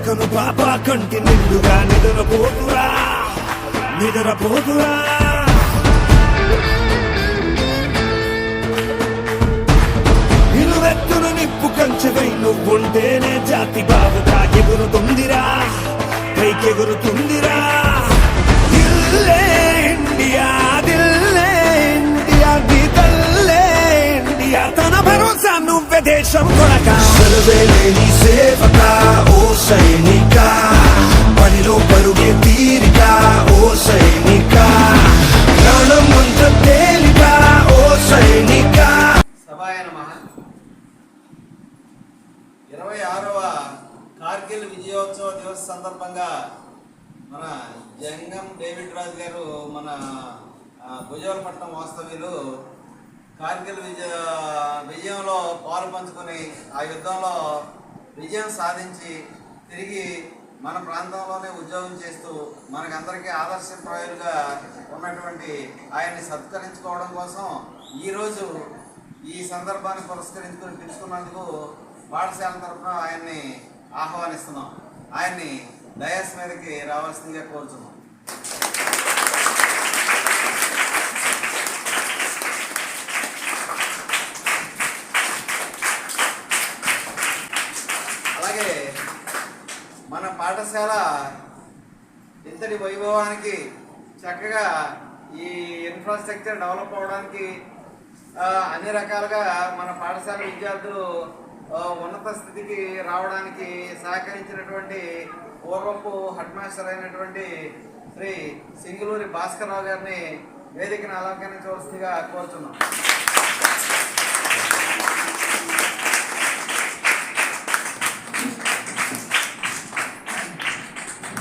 కను పాప కంటి నిండుగా నిద్రపోతురా నిద్రపోతురా. నిలువెత్తును నిప్పు కంచెవై నువ్వుంటేనే జాతి బావుగా ఎగురుతుందిరా పైకెగురుతుందిరా. దిల్లే ఇండియా దిల్లే ఇండియా నీ తల్లే ఇండియా తన భరోసా నువ్వే దేశం కొనక. సెలవేలేని సేవక ఓ సైనిక పనిలో పరుగే తీరిక ఓ సైనిక ప్రాణం అంత తేలిక ఓ సైనిక. 26వ కార్గిల్ విజయోత్సవ దివస్ సందర్భంగా మన జంగం డేవిడ్ రాజు గారు మన భుజవరపట్నం వాస్తవ్యులు కార్గిల్ విజయంలో పాలు పంచుకొని ఆ యుద్ధంలో విజయం సాధించి తిరిగి మన ప్రాంతంలోనే ఉద్యోగం చేస్తూ మనకందరికీ ఆదర్శప్రాయులుగా ఉన్నటువంటి ఆయన్ని సత్కరించుకోవడం కోసం ఈరోజు ఈ సందర్భాన్ని పురస్కరించుకొని పిలుచుకున్నందుకు పాఠశాల తరఫున ఆయన్ని ఆహ్వానిస్తున్నాం. ఆయన్ని డయాస్ మీదకి రావాల్సిందిగా కోరుతున్నాం. అలాగే మన పాఠశాల ఇంతటి వైభవానికి చక్కగా ఈ ఇన్ఫ్రాస్ట్రక్చర్ డెవలప్ అవడానికి అన్ని రకాలుగా మన పాఠశాల విద్యార్థులు ఉన్నత స్థితికి రావడానికి సహకరించినటువంటి పూర్వపు హెడ్ మాస్టర్ అయినటువంటి శ్రీ సింగులూరి భాస్కర్రావు గారిని వేదికను అలంకరించవలసిందిగా కోరుతున్నాం.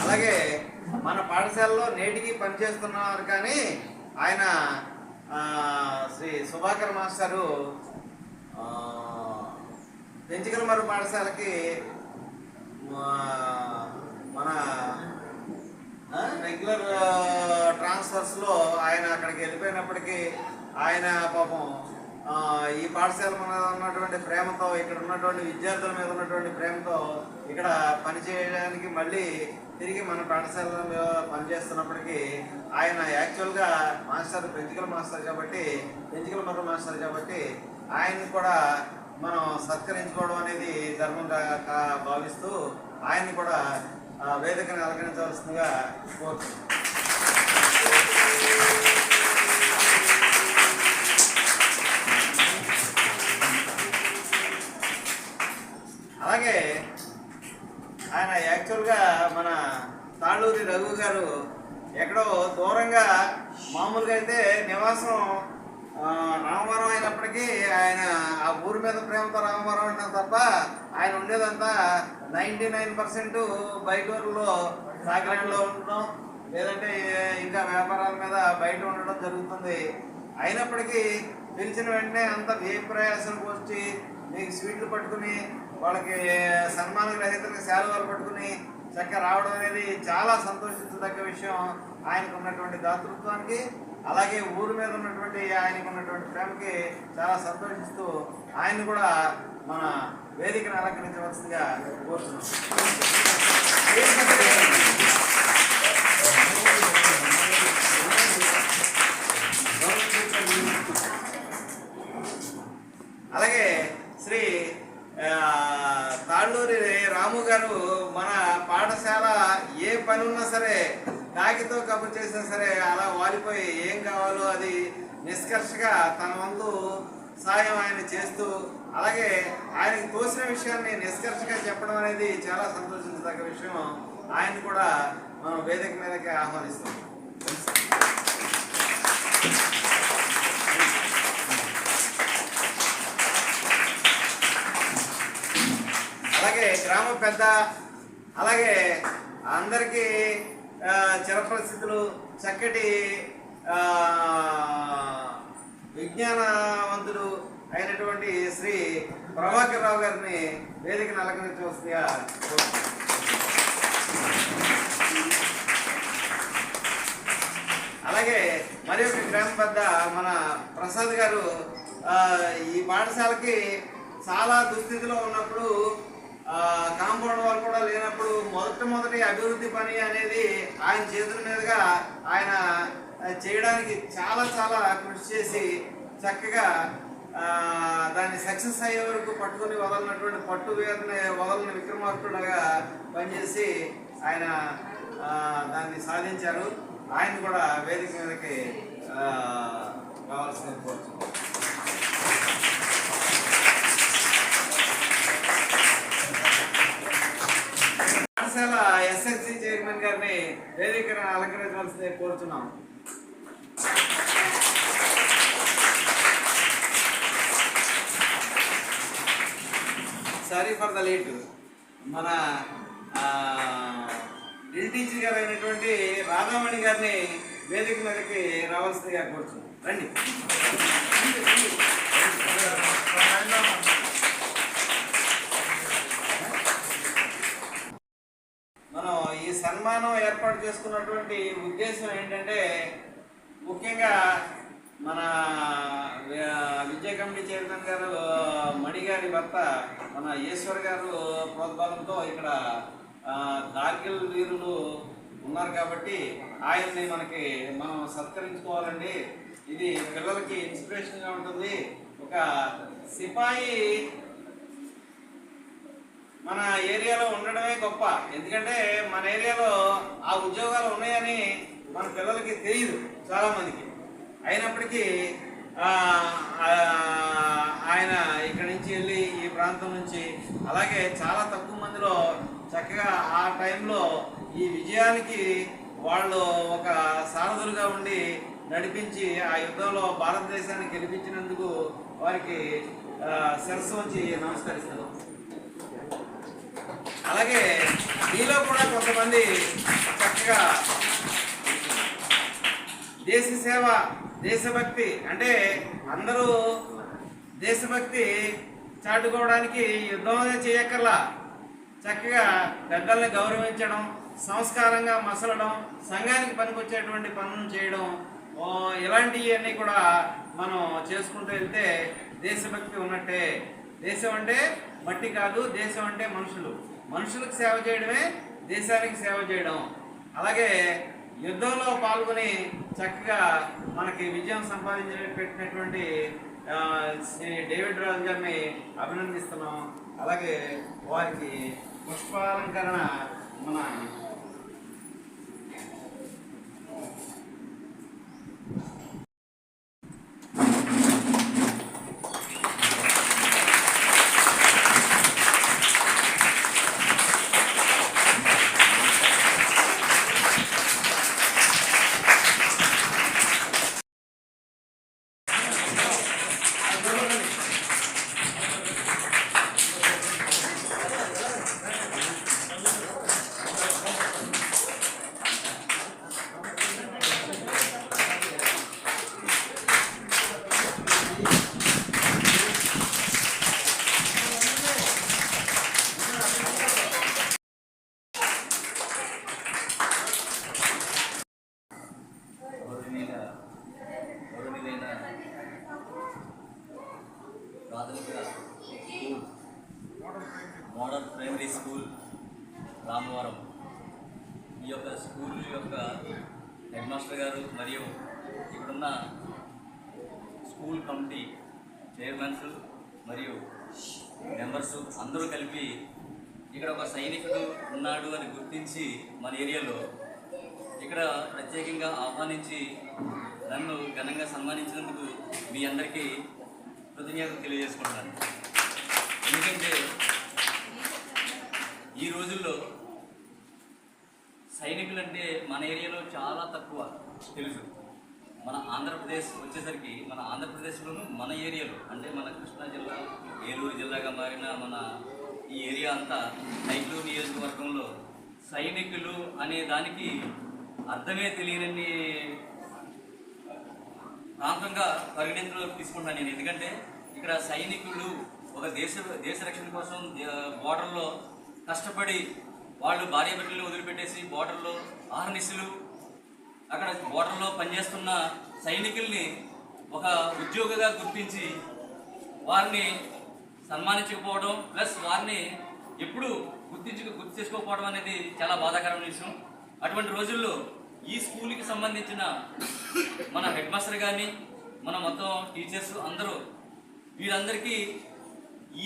అలాగే మన పాఠశాలలో నేటికి పనిచేస్తున్నారు కానీ ఆయన శ్రీ సుభాకర్ మాస్టరు పెంచికలమర్రు పాఠశాలకి మన రెగ్యులర్ ట్రాన్స్ఫర్స్లో ఆయన అక్కడికి వెళ్ళిపోయినప్పటికీ ఆయన పాపం ఈ పాఠశాల మీద ఉన్నటువంటి ప్రేమతో ఇక్కడ ఉన్నటువంటి విద్యార్థుల మీద ఉన్నటువంటి ప్రేమతో ఇక్కడ పనిచేయడానికి మళ్ళీ తిరిగి మన పాఠశాలలో పనిచేస్తున్నప్పటికీ ఆయన యాక్చువల్గా మాస్టర్ పెంచికలమర్రు మాస్టర్ కాబట్టి ఆయన్ని కూడా మనం సత్కరించుకోవడం అనేది ధర్మంగా భావిస్తూ ఆయన్ని కూడా వేదికను అలంకరించవలసిందిగా కోరుతున్నాం. అలాగే ఆయన యాక్చువల్గా మన తాళ్ళూరి రఘు గారు ఎక్కడో దూరంగా మామూలుగా అయితే నివాసం రామవరం అయినప్పటికీ ఆయన ఆ ఊరి మీద ప్రేమతో రామవరం అంటాం తప్ప ఆయన ఉండేదంతా 99% బయట ఊర్లో సాగరంలో ఉండడం లేదంటే ఇంకా వ్యాపారాల మీద బయట ఉండడం జరుగుతుంది. అయినప్పటికీ పిలిచిన వెంటనే అంత వ్యయప్రయాసం వచ్చి మీకు స్వీట్లు పట్టుకుని వాళ్ళకి సన్మాన గ్రహీతలకు శాలువాలు పట్టుకుని చక్కగా రావడం అనేది చాలా సంతోషించదగ్గ విషయం. ఆయనకు ఉన్నటువంటి దాతృత్వానికి అలాగే ఊరి మీద ఉన్నటువంటి ఆయనకు ఉన్నటువంటి ప్రేమకి చాలా సంతోషిస్తూ ఆయన్ని కూడా మన వేదికను అలంకరించవలసిందిగా కోరుతున్నాం. అలాగే శ్రీ తాళ్ళూరి రాము గారు మన పాఠశాల ఏ పని ఉన్నా సరే కాకితో కబురు చేసినా సరే అలా వాలిపోయి ఏం కావాలో అది నిష్కర్షగా తన వంతు సాయం ఆయన చేస్తూ అలాగే ఆయనకు తోసిన విషయాన్ని నిష్కర్షగా చెప్పడం అనేది చాలా సంతోషించదగ్గ విషయం. ఆయన కూడా మనం వేదిక మీదకి ఆహ్వానిస్తాం. అలాగే గ్రామ పెద్ద అలాగే అందరికీ చిరపరిస్థితులు చక్కటి విజ్ఞానవంతుడు అయినటువంటి శ్రీ ప్రభాకర్ రావు గారిని వేదికను అలంకరించవలసిందిగా అలాగే మరి ఒక గ్రామ పెద్ద మన ప్రసాద్ గారు ఈ పాఠశాలకి చాలా దుస్థితిలో ఉన్నప్పుడు కాంపౌండ్ వాళ్ళు కూడా లేనప్పుడు మొదటి అభివృద్ధి పని అనేది ఆయన చేతుల మీదుగా ఆయన చేయడానికి చాలా చాలా కృషి చేసి చక్కగా దాన్ని సక్సెస్ అయ్యే వరకు పట్టుకొని వదలనటువంటి వదలని విక్రమార్కుడుగా పనిచేసి ఆయన దాన్ని సాధించారు. ఆయన కూడా వేదిక మీదకి రావాల్సిన కోరుతున్నాం. పాఠశాల ఎస్ఎస్సి చైర్మన్ గారిని వేదికను అలంకరించవలసిందే కోరుతున్నాం. Sorry for the late. మన డ్రిల్ టీచర్ గారు అయినటువంటి రాధామణి గారిని వేదిక మీదకి రావాల్సిందిగా కోరుతున్నాం. రండి. మనం ఈ సన్మానం ఏర్పాటు చేసుకున్నటువంటి ఉద్దేశం ఏంటంటే, ముఖ్యంగా మన విజయ కమిటీ చైర్మన్ గారు మణి గారి భర్త మన ఈశ్వర్ గారు ప్రోద్బలంతో ఇక్కడ కార్గిల్ వీరులు ఉన్నారు కాబట్టి ఆయన్ని మనం సత్కరించుకోవాలండి. ఇది పిల్లలకి ఇన్స్పిరేషన్గా ఉంటుంది. ఒక సిపాయి మన ఏరియాలో ఉండడమే గొప్ప. ఎందుకంటే మన ఏరియాలో ఆ ఉద్యోగాలు ఉన్నాయని మన పిల్లలకి తెలియదు చాలామందికి. అయినప్పటికీ ఆయన ఇక్కడి నుంచి వెళ్ళి ఈ ప్రాంతం నుంచి, అలాగే చాలా తక్కువ మందిలో చక్కగా ఆ టైంలో ఈ విజయానికి వాళ్ళు ఒక సారథులుగా ఉండి నడిపించి ఆ యుద్ధంలో భారతదేశాన్ని గెలిపించినందుకు వారికి శిరస్సు వంచి నమస్కరిస్తారు. అలాగే మీలో కూడా కొంతమంది చక్కగా దేశ సేవ, దేశభక్తి, అంటే అందరూ దేశభక్తి చాటుకోవడానికి యుద్ధమే చేయక్కర్లా, చక్కగా పెద్దల్ని గౌరవించడం, సంస్కారంగా మసలడం, సంఘానికి పనికొచ్చేటువంటి పనులను చేయడం, ఇలాంటివన్నీ కూడా మనం చేసుకుంటూ వెళ్తే దేశభక్తి ఉన్నట్టే. దేశం అంటే మట్టి కాదు, దేశం అంటే మనుషులకు సేవ చేయడమే దేశానికి సేవ చేయడం. అలాగే యుద్ధంలో పాల్గొని చక్కగా మనకి విజయం పెట్టినటువంటి శ్రీ డేవిడ్ రాజు గారిని అభినందిస్తున్నాం. అలాగే వారికి పుష్పాలంకరణ మన మోడల్ ప్రైమరీ స్కూల్ రామవరం, ఈ యొక్క స్కూల్ యొక్క హెడ్ మాస్టర్ గారు మరియు ఇక్కడున్న స్కూల్ కమిటీ చైర్మన్స్ మరియు మెంబర్స్ అందరూ కలిపి ఇక్కడ ఒక సైనికుడు ఉన్నాడు అని గుర్తించి మన ఏరియాలో ఇక్కడ ప్రత్యేకంగా ఆహ్వానించి నన్ను ఘనంగా సన్మానించినందుకు మీ అందరికీ కృతజ్ఞతలు తెలియజేసుకుంటున్నాను. ఎందుకంటే ఈ రోజుల్లో సైనికులంటే మన ఏరియాలో చాలా తక్కువ తెలుసు. మన ఆంధ్రప్రదేశ్ వచ్చేసరికి మన ఆంధ్రప్రదేశ్లోనూ మన ఏరియాలో అంటే మన కృష్ణా జిల్లా, ఏలూరు జిల్లాగా మారిన మన ఈ ఏరియా అంతా నైట్లూరు నియోజకవర్గంలో సైనికులు అనే దానికి అర్థమే తెలియనన్ని ప్రాంతంగా పరిగణించలోకి తీసుకుంటున్నాను నేను. ఎందుకంటే ఇక్కడ సైనికులు ఒక దేశ రక్షణ కోసం బోర్డర్లో కష్టపడి వాళ్ళు భార్య బిడ్డలను వదిలిపెట్టేసి బోర్డర్లో ఆర్నిస్సులు అక్కడ బోర్డర్లో పనిచేస్తున్న సైనికుల్ని ఒక ఉద్యోగిగా గుర్తించి వారిని సన్మానించకపోవడం, ప్లస్ వారిని ఎప్పుడు గుర్తు చేసుకోకపోవడం అనేది చాలా బాధాకరమైన విషయం. అటువంటి రోజుల్లో ఈ స్కూల్కి సంబంధించిన మన హెడ్ మాస్టర్ కానీ మన మొత్తం టీచర్స్ అందరూ వీరందరికీ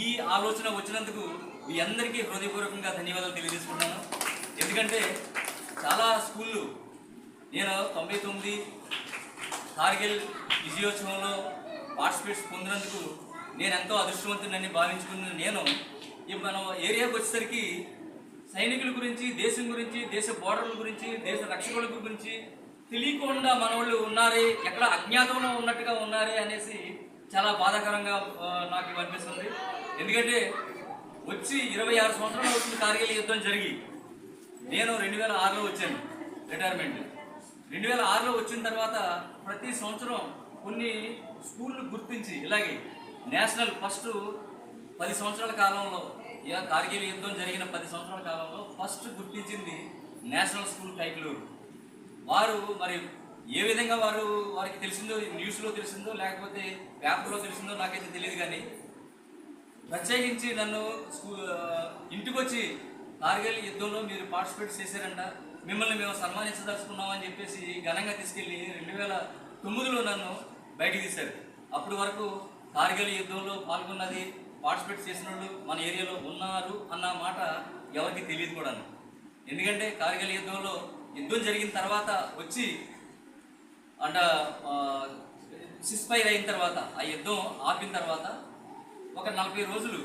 ఈ ఆలోచన వచ్చినందుకు మీ అందరికీ హృదయపూర్వకంగా ధన్యవాదాలు తెలియజేసుకుంటున్నాను. ఎందుకంటే చాలా స్కూళ్ళు నేను 99 కార్గిల్ విజయోత్సవంలో పార్టిసిపేట్స్ పొందినందుకు నేను ఎంతో అదృష్టవంతునని భావించుకున్న నేను మన ఏరియాకి వచ్చేసరికి సైనికుల గురించి, దేశం గురించి, దేశ బోర్డర్ల గురించి, దేశ రక్షకుల గురించి తెలియకుండా మన వాళ్ళు ఉన్నారే, ఎక్కడ అజ్ఞాతంలో ఉన్నట్టుగా ఉన్నారే అనేసి చాలా బాధాకరంగా నాకు అనిపిస్తుంది. ఎందుకంటే వచ్చి 26 సంవత్సరాలు అవుతుంది కార్గిల్ యుద్ధం జరిగి. నేను 2006లో వచ్చాను రిటైర్మెంట్. 2006లో వచ్చిన తర్వాత ప్రతి సంవత్సరం కొన్ని స్కూళ్ళు గుర్తించి ఇలాగే నేషనల్ ఫస్ట్ 10 సంవత్సరాల కాలంలో కార్గిల్ యుద్ధం జరిగిన 10 సంవత్సరాల కాలంలో ఫస్ట్ గుర్తించింది నేషనల్ స్కూల్ కైకలూరు. వారు మరి ఏ విధంగా వారికి తెలిసిందో, న్యూస్లో తెలిసిందో లేకపోతే పేపర్లో తెలిసిందో నాకైతే తెలియదు, కానీ ప్రత్యేకించి నన్ను ఇంటికి వచ్చి కార్గిల్ యుద్ధంలో మీరు పార్టిసిపేట్ చేశారంట, మిమ్మల్ని మేము సన్మానించదలుచుకున్నామని చెప్పేసి ఘనంగా తీసుకెళ్ళి 2009లో నన్ను బయటికి తీశారు. అప్పటి వరకు కార్గిల్ యుద్ధంలో పాల్గొన్నది, పార్టిసిపేట్ చేసిన వాళ్ళు మన ఏరియాలో ఉన్నారు అన్న మాట ఎవరికి తెలియదు కూడా. ఎందుకంటే కార్గిల్ యుద్ధంలో యుద్ధం జరిగిన తర్వాత వచ్చి సిస్ఫైర్ అయిన తర్వాత, ఆ యుద్ధం ఆపిన తర్వాత ఒక 40 రోజులు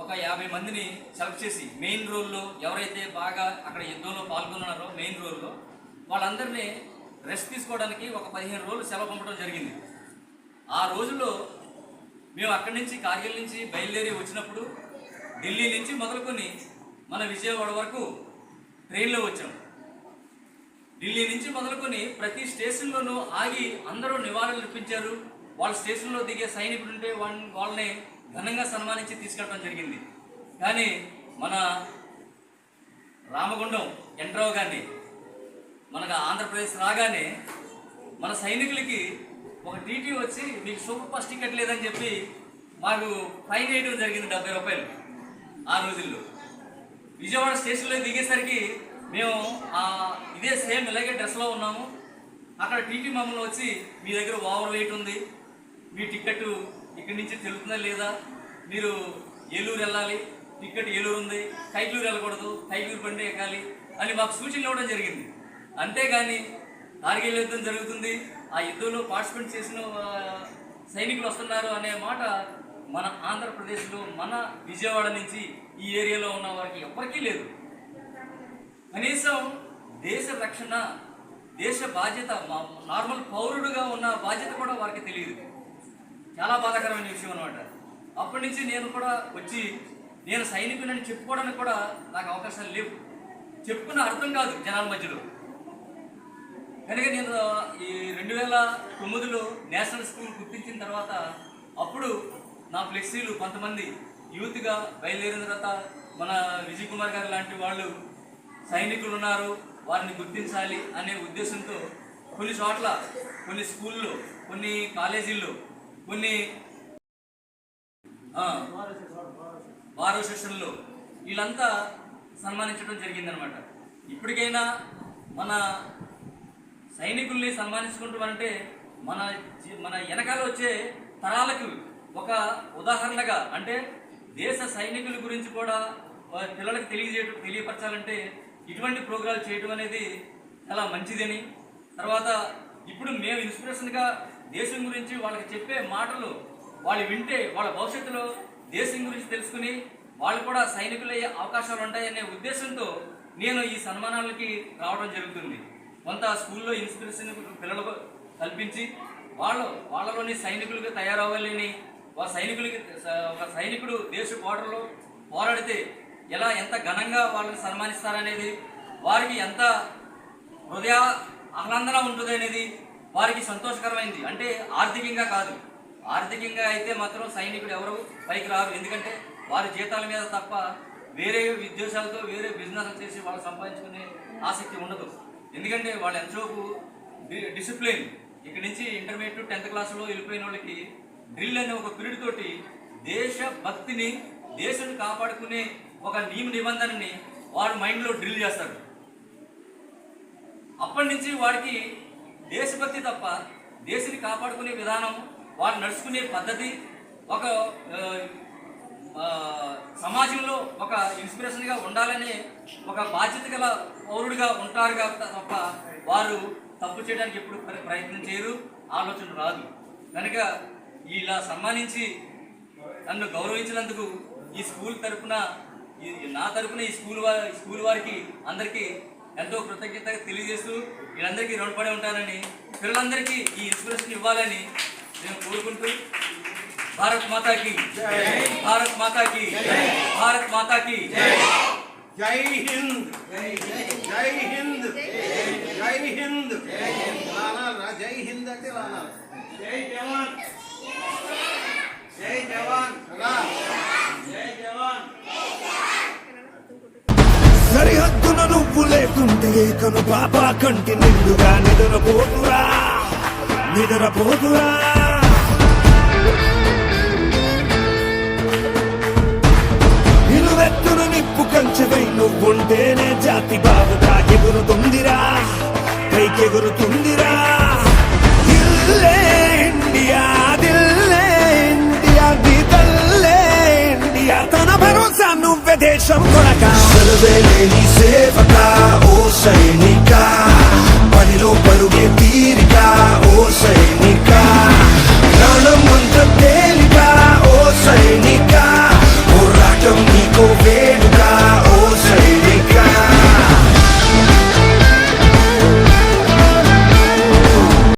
ఒక 50 మందిని సెలెక్ట్ చేసి మెయిన్ రోల్లో ఎవరైతే బాగా అక్కడ యుద్ధంలో పాల్గొన్నారో మెయిన్ రోల్లో వాళ్ళందరినీ రెస్ట్ తీసుకోవడానికి ఒక 15 రోజులు సెలవు పంపడం జరిగింది. ఆ రోజుల్లో మేము అక్కడి నుంచి కార్గిల్ నుంచి బయలుదేరి వచ్చినప్పుడు ఢిల్లీ నుంచి మొదలుకొని మన విజయవాడ వరకు ట్రైన్లో వచ్చాం. ఢిల్లీ నుంచి మొదలుకొని ప్రతి స్టేషన్లోనూ ఆగి అందరూ నివాళులు అర్పించారు. వాళ్ళ స్టేషన్లో దిగే సైనికుడు ఉంటే వాళ్ళని ఘనంగా సన్మానించి తీసుకెళ్ళడం జరిగింది. కానీ మన రామగుండం ఎంట్రావు గారిని మనకు ఆంధ్రప్రదేశ్ రాగానే మన సైనికులకి ఒక టీటీ వచ్చి మీకు సూపర్ ఫాస్ట్ టికెట్ లేదని చెప్పి మాకు ఫైన్ వేయడం జరిగింది 70 రూపాయలు. ఆ రోజుల్లో విజయవాడ స్టేషన్లో దిగేసరికి మేము ఇదే సేమ్ ఇలాగే డ్రెస్లో ఉన్నాము. అక్కడ టీటీ మమ్మల్ని వచ్చి మీ దగ్గర ఓవర్ వెయిట్ ఉంది, మీ టికెట్ ఇక్కడి నుంచి తెలుస్తుందా లేదా, మీరు ఏలూరు వెళ్ళాలి, టికెట్ ఏలూరు ఉంది, కైకలూరు వెళ్ళకూడదు, కైకలూరు బండి ఎక్కాలి అని మాకు సూచనలు ఇవ్వడం జరిగింది. అంతేగాని కార్గిల్ యుద్ధం జరుగుతుంది, ఆ యుద్ధంలో పార్టిసిపేట్ చేసిన సైనికులు వస్తున్నారు అనే మాట మన ఆంధ్రప్రదేశ్లో మన విజయవాడ నుంచి ఈ ఏరియాలో ఉన్న వారికి ఎవ్వరికీ లేదు. కనీసం దేశ రక్షణ, దేశ బాధ్యత, నార్మల్ పౌరుడుగా ఉన్న బాధ్యత కూడా వారికి తెలియదు. చాలా బాధాకరమైన విషయం అనమాట. అప్పటి నుంచి నేను కూడా వచ్చి నేను సైనికులని చెప్పుకోవడానికి కూడా నాకు అవకాశాలు లేవు, చెప్పుకున్న అర్థం కాదు జనాల మధ్యలో. కనుక నేను ఈ 2009లో నేషనల్ స్కూల్ గుర్తించిన తర్వాత అప్పుడు నా ఫ్లెక్సీలు కొంతమంది యూత్గా బయలుదేరిన తర్వాత మన విజయ్ కుమార్ గారు లాంటి వాళ్ళు సైనికులు ఉన్నారు, వారిని గుర్తించాలి అనే ఉద్దేశంతో కొన్ని చోట్ల, కొన్ని స్కూల్లో, కొన్ని కాలేజీల్లో, కొన్ని బార్ అసోసియేషన్లో వీళ్ళంతా సన్మానించడం జరిగిందనమాట. ఇప్పటికైనా మన సైనికుల్ని సన్మానించుకుంటామంటే మన వెనకాల వచ్చే తరాలకు ఒక ఉదాహరణగా, అంటే దేశ సైనికుల గురించి కూడా పిల్లలకు తెలియపరచాలంటే ఇటువంటి ప్రోగ్రాలు చేయడం అనేది చాలా మంచిదని, తర్వాత ఇప్పుడు మేము ఇన్స్పిరేషన్గా దేశం గురించి వాళ్ళకి చెప్పే మాటలు వాళ్ళు వింటే వాళ్ళ భవిష్యత్తులో దేశం గురించి తెలుసుకుని వాళ్ళు కూడా సైనికులయ్యే అవకాశాలు ఉంటాయనే ఉద్దేశంతో నేను ఈ సన్మానాలకి రావడం జరుగుతుంది. కొంత స్కూల్లో ఇన్స్పిరేషన్ పిల్లలకు కల్పించి వాళ్ళలోని సైనికులుగా తయారవ్వాలని, ఒక సైనికుడు దేశ బోర్డర్లో పోరాడితే ఎంత ఘనంగా వాళ్ళని సన్మానిస్తారనేది, వారికి ఎంత హృదయ ఆహ్లాదన ఉంటుంది అనేది వారికి సంతోషకరమైంది. అంటే ఆర్థికంగా కాదు, ఆర్థికంగా అయితే మాత్రం సైనికుడు ఎవరు పైకి రారు. ఎందుకంటే వారి జీతాల మీద తప్ప వేరే ఉద్దేశాలతో వేరే బిజినెస్ చేసి వాళ్ళు సంపాదించుకునే ఆసక్తి ఉండదు. ఎందుకంటే వాళ్ళు ఎంతసేపు డిసిప్లిన్, ఇక్కడి నుంచి ఇంటర్మీడియట్ 10th క్లాసులో వెళ్ళిపోయిన వాళ్ళకి డ్రిల్ అనే ఒక పీరియడ్ తోటి దేశ భక్తిని, దేశాన్ని కాపాడుకునే ఒక నిబంధనని వాడు మైండ్లో డ్రిల్ చేస్తాడు. అప్పటి నుంచి వాడికి దేశభక్తి తప్ప దేశాన్ని కాపాడుకునే విధానం, వాడు నడుచుకునే పద్ధతి, ఒక సమాజంలో ఒక ఇన్స్పిరేషన్గా ఉండాలనే ఒక బాధ్యత గల పౌరుడిగా ఉంటారు తప్ప వారు తప్పు చేయడానికి ఎప్పుడు ప్రయత్నం చేయరు, ఆలోచన రాదు. కనుక ఇలా సన్మానించి నన్ను గౌరవించినందుకు ఈ స్కూల్ తరఫున, నా తరఫున ఈ స్కూల్ వారికి అందరికీ ఎంతో కృతజ్ఞత తెలియజేస్తూ వీళ్ళందరికీ రుణపడి ఉంటానని, పిల్లలందరికీ ఈ ఇన్స్పిరేషన్ ఇవ్వాలని నేను కోరుకుంటూ, భారత్ మాతాకి భారత్ మాతాకి భారత్ మాతాకి జై హింద్, జై హింద్, జై హింద్. జై హింద్ అంటే జై జవాన్, జై జవాన్, జై జవాన్. సరిహద్దున నువ్వు లేకుంటే కను పాపా కంటి నిండుగా నిద్రపోతురా, నిద్రపోతురా. నిలువెత్తున నిప్పు కంచెవై నువ్వుంటేనే జాతి బావుగా ఎగురుతుందిరా, పైకెగురుతుందిరా. దిల్లే ఇండియా, దిల్లే ఇండియా, దిల్లే ఇండియా. తన భరోసా నువ్వే దేశం కొనక, సెలవే లేని సేవక ఓ సైనిక.